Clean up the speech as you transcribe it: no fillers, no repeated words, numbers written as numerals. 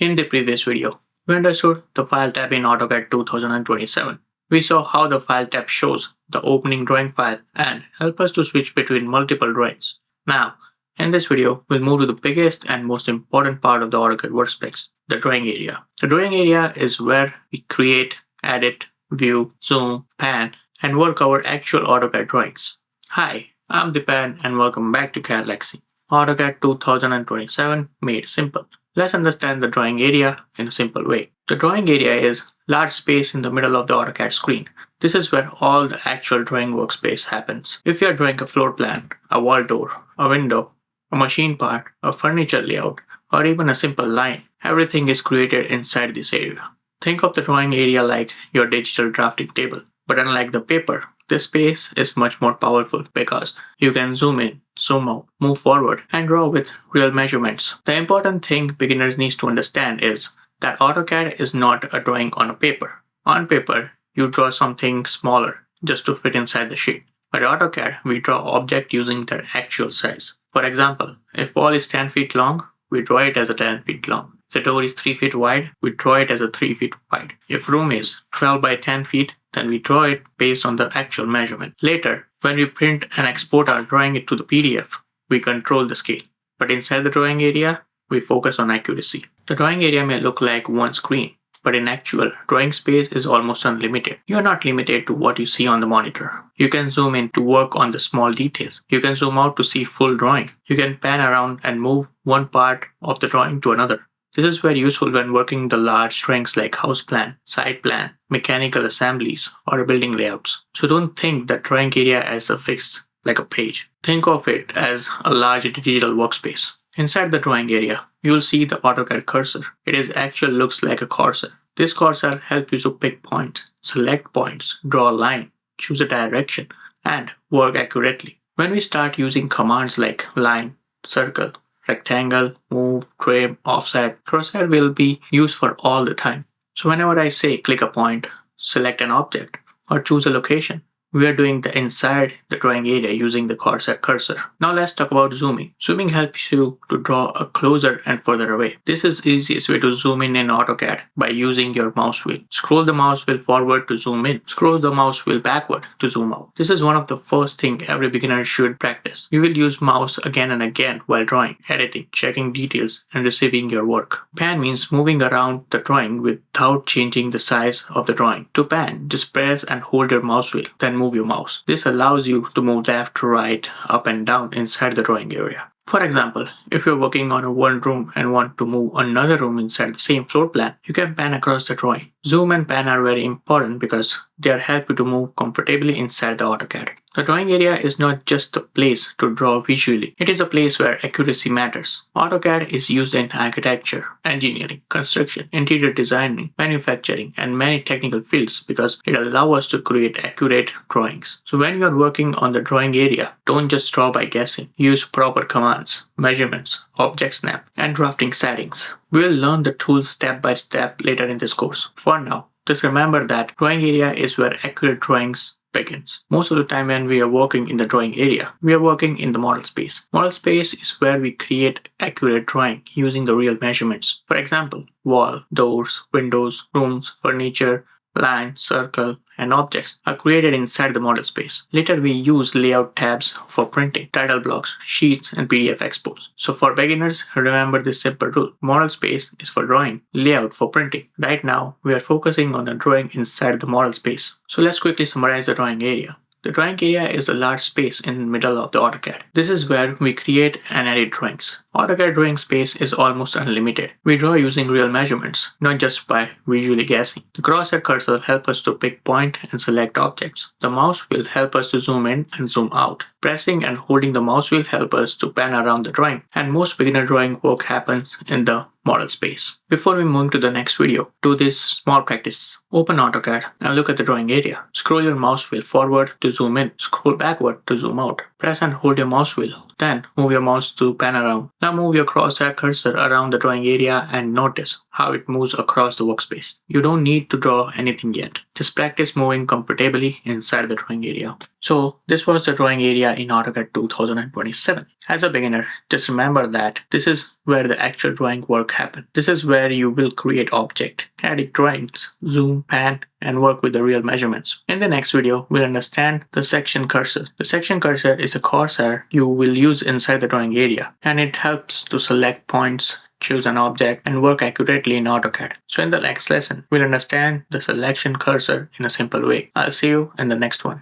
In the previous video, we understood the File tab in AutoCAD 2027. We saw how the File tab shows the opening drawing file and help us to switch between multiple drawings. Now, in this video, we'll move to the biggest and most important part of the AutoCAD workspace, the drawing area. The drawing area is where we create, edit, view, zoom, pan, and work our actual AutoCAD drawings. Hi, I'm Dipan and welcome back to Cadelyx. AutoCAD 2027 made simple. Let's understand the drawing area in a simple way. The drawing area is large space in the middle of the AutoCAD screen. This is where all the actual drawing workspace happens. If you are drawing a floor plan, a wall door, a window, a machine part, a furniture layout, or even a simple line, everything is created inside this area. Think of the drawing area like your digital drafting table. But unlike the paper, this space is much more powerful because you can zoom in, zoom out, move forward, and draw with real measurements. The important thing beginners need to understand is that AutoCAD is not a drawing on a paper. On paper, you draw something smaller just to fit inside the sheet. But AutoCAD, we draw object using their actual size. For example, if wall is 10 feet long, we draw it as a 10 feet long. If the door is 3 feet wide, we draw it as a 3 feet wide. If room is 12 by 10 feet, then we draw it based on the actual measurement. Later, when we print and export our drawing to the PDF, we control the scale. But inside the drawing area, we focus on accuracy. The drawing area may look like one screen, but in actual, drawing space is almost unlimited. You are not limited to what you see on the monitor. You can zoom in to work on the small details. You can zoom out to see full drawing. You can pan around and move one part of the drawing to another. This is very useful when working the large drawings like house plan, site plan, mechanical assemblies, or building layouts. So don't think that drawing area as a fixed like a page. Think of it as a large digital workspace. Inside the drawing area, you'll see the AutoCAD cursor. It is actually looks like a cursor. This cursor helps you to pick points, select points, draw a line, choose a direction, and work accurately. When we start using commands like line, circle, rectangle, move, trim, offset, Crosshair will be used for all the time. So whenever I say click a point, select an object, or choose a location, we are doing the inside the drawing area using the Crosshair cursor. Now let's talk about zooming. Zooming helps you to draw a closer and further away. This is the easiest way to zoom in AutoCAD by using your mouse wheel. Scroll the mouse wheel forward to zoom in. Scroll the mouse wheel backward to zoom out. This is one of the first things every beginner should practice. You will use mouse again and again while drawing, editing, checking details, and receiving your work. Pan means moving around the drawing without changing the size of the drawing. To pan, just press and hold your mouse wheel, then move your mouse. This allows you to move left to right, up and down inside the drawing area. For example, if you're working on a one room and want to move another room inside the same floor plan, you can pan across the drawing. Zoom and pan are very important because they are help you to move comfortably inside the AutoCAD. The drawing area is not just a place to draw visually, it is a place where accuracy matters. AutoCAD is used in architecture, engineering, construction, interior designing, manufacturing, and many technical fields because it allows us to create accurate drawings. So when you are working on the drawing area, don't just draw by guessing. Use proper commands, measurements, object snap, and drafting settings. We will learn the tools step by step later in this course. For now, just remember that drawing area is where accurate drawings begins. Most of the time when we are working in the drawing area, we are working in the model space. Model space is where we create accurate drawing using the real measurements. For example, wall, doors, windows, rooms, furniture, line, circle, and objects are created inside the model space. Later we use layout tabs for printing, title blocks, sheets, and PDF exports. So for beginners, remember this simple rule. Model space is for drawing, layout for printing. Right now, we are focusing on the drawing inside the model space. So let's quickly summarize the drawing area. The drawing area is a large space in the middle of the AutoCAD. This is where we create and edit drawings. AutoCAD drawing space is almost unlimited. We draw using real measurements, not just by visually guessing. The Crosshair cursor helps us to pick point and select objects. The mouse will help us to zoom in and zoom out. Pressing and holding the mouse will help us to pan around the drawing. And most beginner drawing work happens in the model space. Before we move to the next video, do this small practice. Open AutoCAD and look at the drawing area. Scroll your mouse wheel forward to zoom in. Scroll backward to zoom out. Press and hold your mouse wheel. Then move your mouse to pan around. Now move your crosshair cursor around the drawing area and notice how it moves across the workspace. You don't need to draw anything yet. Just practice moving comfortably inside the drawing area. So this was the drawing area in AutoCAD 2027. As a beginner, just remember that this is where the actual drawing work happens. This is where you will create object, edit drawings, zoom, pan, and work with the real measurements. In the next video, we'll understand the section cursor. The section cursor is a crosshair you will use inside the drawing area, and it helps to select points, choose an object, and work accurately in AutoCAD. So in the next lesson, we'll understand the selection cursor in a simple way. I'll see you in the next one.